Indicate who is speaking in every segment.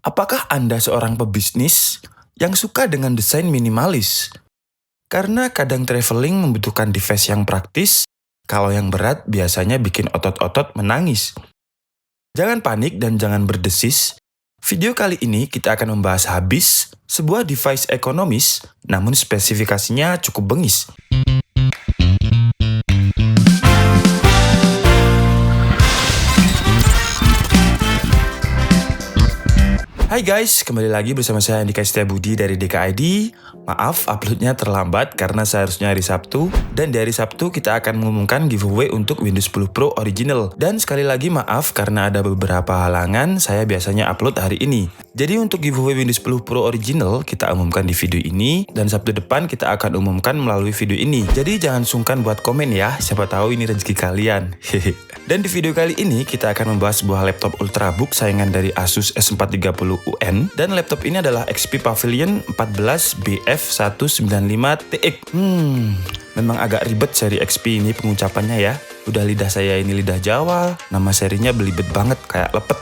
Speaker 1: Apakah Anda seorang pebisnis yang suka dengan desain minimalis? Karena kadang traveling membutuhkan device yang praktis, kalau yang berat biasanya bikin otot-otot menangis. Jangan panik dan jangan berdesis. Video kali ini kita akan membahas habis sebuah device ekonomis, namun spesifikasinya cukup bengis. Hai guys, kembali lagi bersama saya Andika Setiabudi dari DKID. Maaf, uploadnya terlambat karena seharusnya hari Sabtu. Dan di hari Sabtu kita akan mengumumkan giveaway untuk Windows 10 Pro Original. Dan sekali lagi maaf karena ada beberapa halangan, saya biasanya upload hari ini. Jadi untuk giveaway Windows 10 Pro Original kita umumkan di video ini. Dan Sabtu depan kita akan umumkan melalui video ini. Jadi jangan sungkan buat komen ya, siapa tahu ini rezeki kalian. Dan di video kali ini kita akan membahas sebuah laptop Ultrabook saingan dari Asus S430 UN, dan laptop ini adalah XP Pavilion 14 BF195TX. Memang agak ribet seri XP ini pengucapannya ya. Udah lidah saya ini lidah Jawa, nama serinya belibet banget kayak lepet.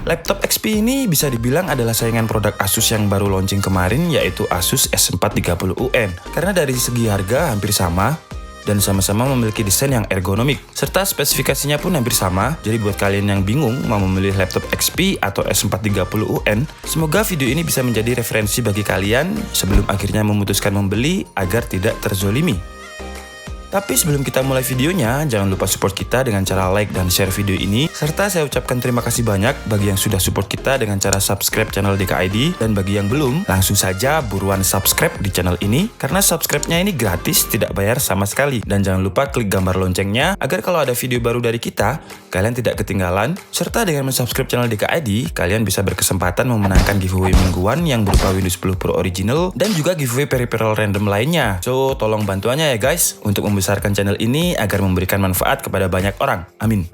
Speaker 1: Laptop XP ini bisa dibilang adalah saingan produk Asus yang baru launching kemarin, yaitu Asus S430 UN. Karena dari segi harga hampir sama, dan sama-sama memiliki desain yang ergonomik, serta spesifikasinya pun hampir sama. Jadi buat kalian yang bingung mau memilih laptop XP atau S430 UN, semoga video ini bisa menjadi referensi bagi kalian sebelum akhirnya memutuskan membeli agar tidak terzolimi. Tapi sebelum kita mulai videonya, jangan lupa support kita dengan cara like dan share video ini. Serta saya ucapkan terima kasih banyak bagi yang sudah support kita dengan cara subscribe channel DKID. Dan bagi yang belum, langsung saja buruan subscribe di channel ini. Karena subscribe-nya ini gratis, tidak bayar sama sekali. Dan jangan lupa klik gambar loncengnya, agar kalau ada video baru dari kita, kalian tidak ketinggalan. Serta dengan mensubscribe channel DKID, kalian bisa berkesempatan memenangkan giveaway mingguan yang berupa Windows 10 Pro Original. Dan juga giveaway peripheral random lainnya. So, tolong bantuannya ya guys, untuk membesarkan channel ini agar memberikan manfaat kepada banyak orang. Amin.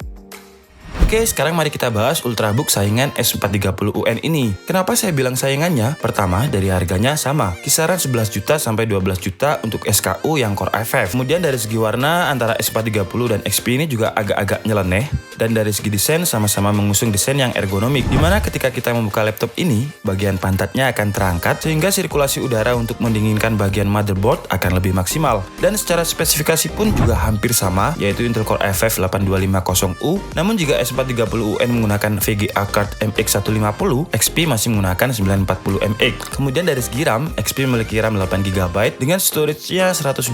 Speaker 1: Oke, sekarang mari kita bahas Ultrabook saingan S430 UN ini. Kenapa saya bilang saingannya? Pertama, dari harganya sama, kisaran 11 juta sampai 12 juta untuk SKU yang Core i5. Kemudian dari segi warna, antara S430 dan XP ini juga agak-agak nyeleneh. Dan dari segi desain, sama-sama mengusung desain yang ergonomik, dimana ketika kita membuka laptop ini, bagian pantatnya akan terangkat, sehingga sirkulasi udara untuk mendinginkan bagian motherboard akan lebih maksimal. Dan secara spesifikasi pun juga hampir sama, yaitu Intel Core i5 8250U, namun jika S430 UN menggunakan VGA card MX150, XP masih menggunakan 940MX. Kemudian dari segi RAM, XP memiliki RAM 8GB dengan storage-nya 128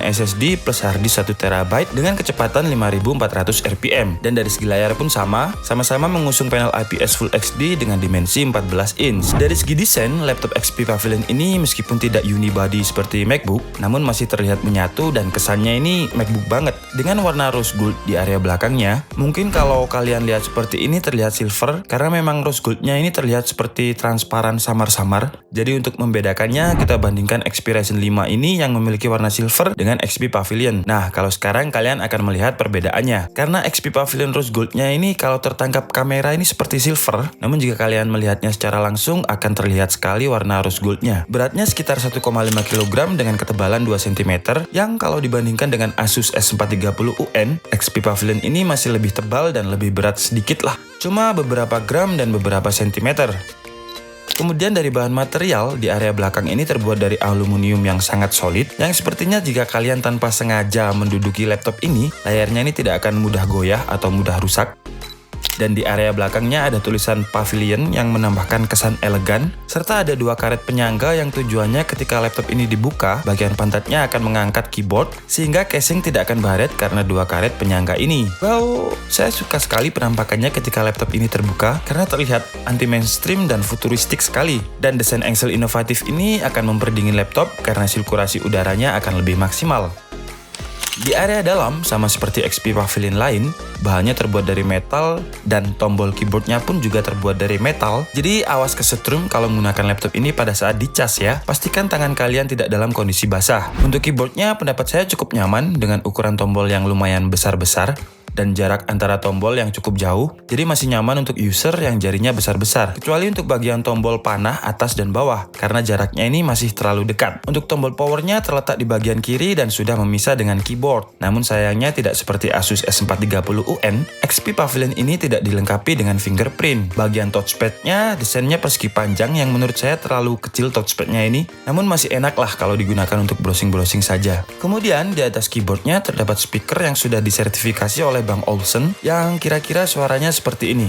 Speaker 1: SSD plus hard disk 1TB dengan kecepatan 5400 RPM. Dan dari segi layar pun sama-sama mengusung panel IPS Full HD dengan dimensi 14 inch. Dari segi desain, laptop XP Pavilion ini meskipun tidak unibody seperti MacBook, namun masih terlihat menyatu dan kesannya ini MacBook banget. Dengan warna rose gold di area belakangnya, mungkin kalau kalian lihat seperti ini terlihat silver, karena memang rose goldnya ini terlihat seperti transparan samar-samar. Jadi untuk membedakannya, kita bandingkan XP Ryzen 5 ini yang memiliki warna silver dengan XP Pavilion. Nah, kalau sekarang kalian akan melihat perbedaannya. Karena XP Pavilion rose goldnya ini kalau tertangkap kamera ini seperti silver, namun jika kalian melihatnya secara langsung akan terlihat sekali warna rose goldnya. Beratnya sekitar 1,5 kg dengan ketebalan 2 cm, yang kalau dibandingkan dengan Asus S430 UN, XP Pavilion ini masih lebih tebal dan lebih berat sedikit lah, cuma beberapa gram dan beberapa sentimeter. Kemudian dari bahan material, di area belakang ini terbuat dari aluminium yang sangat solid, yang sepertinya jika kalian tanpa sengaja menduduki laptop ini, layarnya ini tidak akan mudah goyah atau mudah rusak. Dan di area belakangnya ada tulisan Pavilion yang menambahkan kesan elegan, serta ada dua karet penyangga yang tujuannya ketika laptop ini dibuka, bagian pantatnya akan mengangkat keyboard, sehingga casing tidak akan baret karena dua karet penyangga ini. Well, saya suka sekali penampakannya ketika laptop ini terbuka, karena terlihat anti-mainstream dan futuristik sekali. Dan desain engsel inovatif ini akan memperdingin laptop karena sirkulasi udaranya akan lebih maksimal. Di area dalam, sama seperti XP Pavilion lain, bahannya terbuat dari metal dan tombol keyboardnya pun juga terbuat dari metal. Jadi awas kesetrum kalau menggunakan laptop ini pada saat dicas ya. Pastikan tangan kalian tidak dalam kondisi basah. Untuk keyboardnya pendapat saya cukup nyaman dengan ukuran tombol yang lumayan besar-besar. dan jarak antara tombol yang cukup jauh, jadi masih nyaman untuk user yang jarinya besar-besar, kecuali untuk bagian tombol panah atas dan bawah, karena jaraknya ini masih terlalu dekat. Untuk tombol powernya terletak di bagian kiri dan sudah memisah dengan keyboard, namun sayangnya tidak seperti Asus S430 UN, XP Pavilion ini tidak dilengkapi dengan fingerprint. Bagian touchpadnya desainnya persegi panjang yang menurut saya terlalu kecil touchpadnya ini, namun masih enak lah kalau digunakan untuk browsing-browsing saja. Kemudian di atas keyboardnya terdapat speaker yang sudah disertifikasi oleh Bang Olufsen yang kira-kira suaranya seperti ini.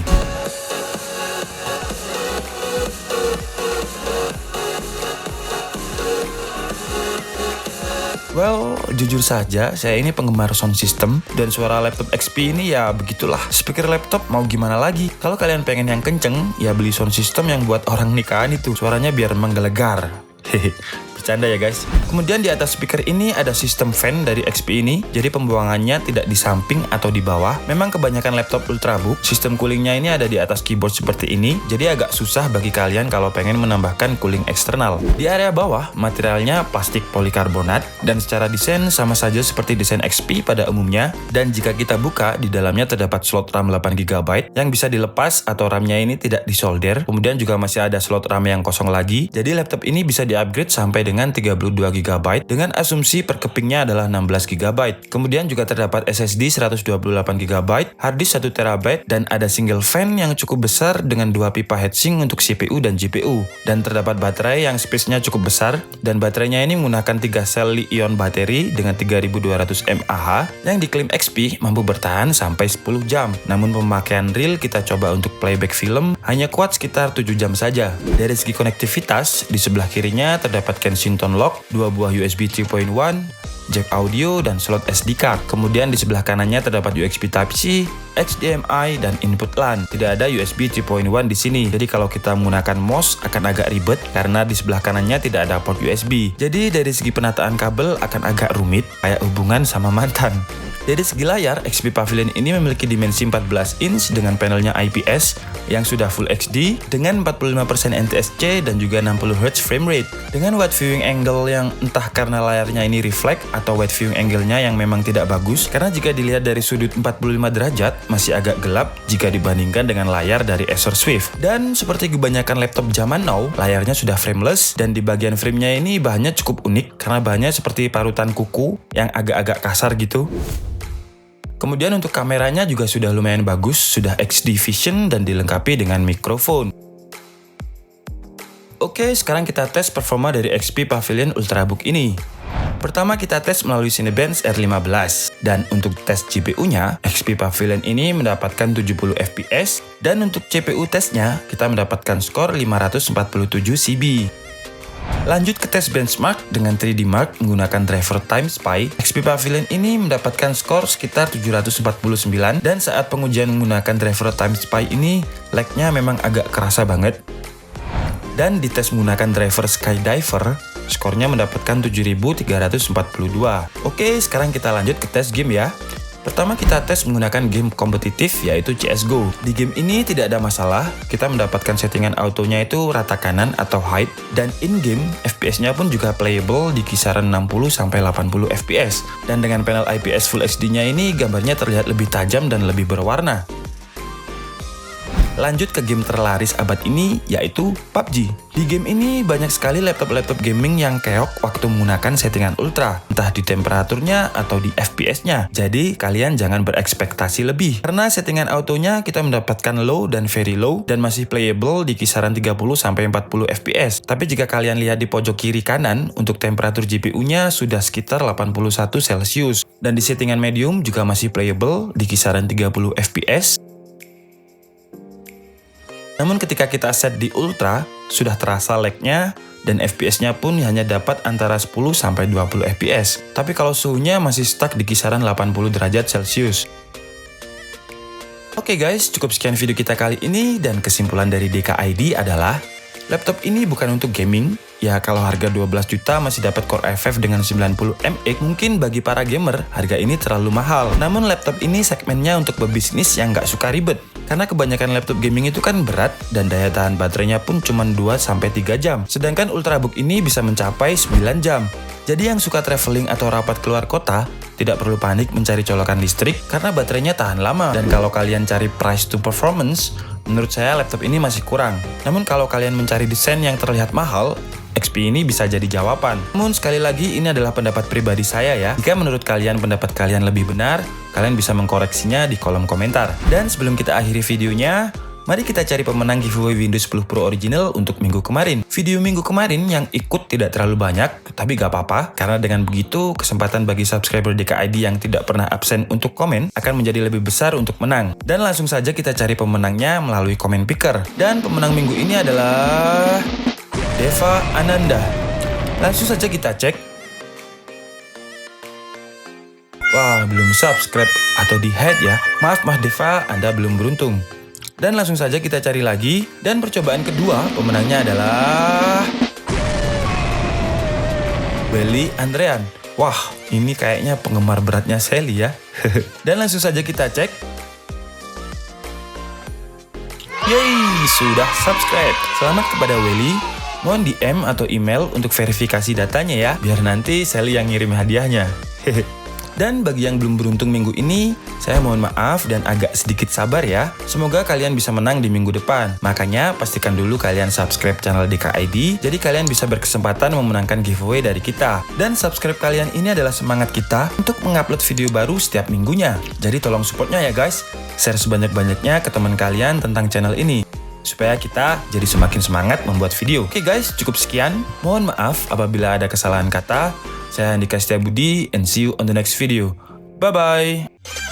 Speaker 1: Well, jujur saja, saya ini penggemar sound system dan suara laptop XP ini ya begitulah. Speaker laptop mau gimana lagi? Kalau kalian pengen yang kenceng, ya beli sound system yang buat orang nikahan itu. Suaranya biar menggelegar. Hehe. Bercanda ya guys. Kemudian di atas speaker ini ada sistem fan dari XP ini, jadi pembuangannya tidak di samping atau di bawah. Memang kebanyakan laptop Ultrabook, sistem coolingnya ini ada di atas keyboard seperti ini, jadi agak susah bagi kalian kalau pengen menambahkan cooling eksternal. Di area bawah, materialnya plastik polikarbonat, dan secara desain sama saja seperti desain XP pada umumnya, dan jika kita buka, di dalamnya terdapat slot RAM 8GB yang bisa dilepas atau RAM-nya ini tidak disolder. Kemudian juga masih ada slot RAM yang kosong lagi, jadi laptop ini bisa di-upgrade sampai dengan 32GB dengan asumsi per kepingnya adalah 16GB. Kemudian juga terdapat SSD 128GB, harddisk 1TB, dan ada single fan yang cukup besar dengan 2 pipa heatsink untuk CPU dan GPU. Dan terdapat baterai yang space-nya cukup besar, dan baterainya ini menggunakan 3 sel Li-ion bateri dengan 3200 mAh yang diklaim XP mampu bertahan sampai 10 jam. Namun pemakaian real kita coba untuk playback film hanya kuat sekitar 7 jam saja. Dari segi konektivitas, di sebelah kirinya terdapat Kensington lock, 2 buah USB 3.1, jack audio, dan slot SD card. Kemudian di sebelah kanannya terdapat USB Type-C, HDMI, dan input LAN. Tidak ada USB 3.1 di sini. Jadi kalau kita menggunakan mouse akan agak ribet karena di sebelah kanannya tidak ada port USB. Jadi dari segi penataan kabel akan agak rumit, kayak hubungan sama mantan. Dari segi layar, XP Pavilion ini memiliki dimensi 14 inch dengan panelnya IPS yang sudah Full HD dengan 45% NTSC dan juga 60Hz frame rate. Dengan wide viewing angle yang entah karena layarnya ini reflect atau wide viewing angle-nya yang memang tidak bagus, karena jika dilihat dari sudut 45 derajat masih agak gelap jika dibandingkan dengan layar dari Acer Swift. Dan seperti kebanyakan laptop zaman now, layarnya sudah frameless dan di bagian framenya ini bahannya cukup unik karena bahannya seperti parutan kuku yang agak-agak kasar gitu. Kemudian untuk kameranya juga sudah lumayan bagus, sudah XD Vision dan dilengkapi dengan mikrofon. Oke, sekarang kita tes performa dari XP Pavilion Ultrabook ini. Pertama kita tes melalui Cinebench R15, dan untuk tes GPU-nya, XP Pavilion ini mendapatkan 70 fps, dan untuk CPU tesnya kita mendapatkan skor 547 CB. Lanjut ke tes benchmark dengan 3D Mark menggunakan driver TimeSpy. XP Pavilion ini mendapatkan skor sekitar 749, dan saat pengujian menggunakan driver TimeSpy ini lag-nya memang agak kerasa banget. Dan di tes menggunakan driver Skydiver, skornya mendapatkan 7342. Oke, sekarang kita lanjut ke tes game ya. Pertama kita tes menggunakan game kompetitif yaitu CSGO. Di game ini tidak ada masalah, kita mendapatkan settingan autonya itu rata kanan atau height, dan in-game FPS-nya pun juga playable di kisaran 60-80 FPS. Dan dengan panel IPS Full HD-nya ini gambarnya terlihat lebih tajam dan lebih berwarna. Lanjut ke game terlaris abad ini, yaitu PUBG. Di game ini banyak sekali laptop-laptop gaming yang keok waktu menggunakan settingan ultra, entah di temperaturnya atau di FPS-nya. Jadi kalian jangan berekspektasi lebih, karena settingan autonya kita mendapatkan low dan very low, dan masih playable di kisaran 30-40 FPS. Tapi jika kalian lihat di pojok kiri kanan, untuk temperatur GPU-nya sudah sekitar 81 Celcius, dan di settingan medium juga masih playable di kisaran 30 FPS. Namun ketika kita set di Ultra, sudah terasa lag-nya dan FPS-nya pun hanya dapat antara 10-20 FPS. Tapi kalau suhunya masih stuck di kisaran 80 derajat Celcius. Oke guys, cukup sekian video kita kali ini, dan kesimpulan dari DKID adalah laptop ini bukan untuk gaming. Ya kalau harga 12 juta masih dapat Core i5 dengan 90MX, mungkin bagi para gamer harga ini terlalu mahal. Namun laptop ini segmennya untuk pebisnis yang nggak suka ribet. Karena kebanyakan laptop gaming itu kan berat dan daya tahan baterainya pun cuma 2-3 jam. Sedangkan Ultrabook ini bisa mencapai 9 jam. Jadi yang suka traveling atau rapat keluar kota, tidak perlu panik mencari colokan listrik karena baterainya tahan lama. Dan kalau kalian cari price to performance, menurut saya laptop ini masih kurang. Namun kalau kalian mencari desain yang terlihat mahal, XP ini bisa jadi jawaban. Namun sekali lagi ini adalah pendapat pribadi saya ya. Jika menurut kalian pendapat kalian lebih benar, kalian bisa mengkoreksinya di kolom komentar. Dan sebelum kita akhiri videonya, mari kita cari pemenang giveaway Windows 10 Pro original untuk minggu kemarin. Video minggu kemarin yang ikut tidak terlalu banyak, tapi gak apa-apa. Karena dengan begitu, kesempatan bagi subscriber DKID yang tidak pernah absen untuk komen akan menjadi lebih besar untuk menang. Dan langsung saja kita cari pemenangnya melalui komen picker. Dan pemenang minggu ini adalah Deva Ananda. Langsung saja kita cek. Wah, belum subscribe atau di hide ya. Maaf Deva, Anda belum beruntung. Dan langsung saja kita cari lagi. Dan percobaan kedua, pemenangnya adalah Welly Andrean. Wah, ini kayaknya penggemar beratnya Sally ya. Dan langsung saja kita cek. Yeay, sudah subscribe. Selamat kepada Welly. Mohon DM atau email untuk verifikasi datanya ya, biar nanti Sally yang ngirim hadiahnya. Dan bagi yang belum beruntung minggu ini, saya mohon maaf dan agak sedikit sabar ya. Semoga kalian bisa menang di minggu depan. Makanya pastikan dulu kalian subscribe channel DKID, jadi kalian bisa berkesempatan memenangkan giveaway dari kita. Dan subscribe kalian ini adalah semangat kita untuk mengupload video baru setiap minggunya. Jadi tolong supportnya ya guys. Share sebanyak-banyaknya ke teman kalian tentang channel ini, supaya kita jadi semakin semangat membuat video. Oke guys, cukup sekian. Mohon maaf apabila ada kesalahan kata. Saya Andika Setiabudi and see you on the next video. Bye-bye.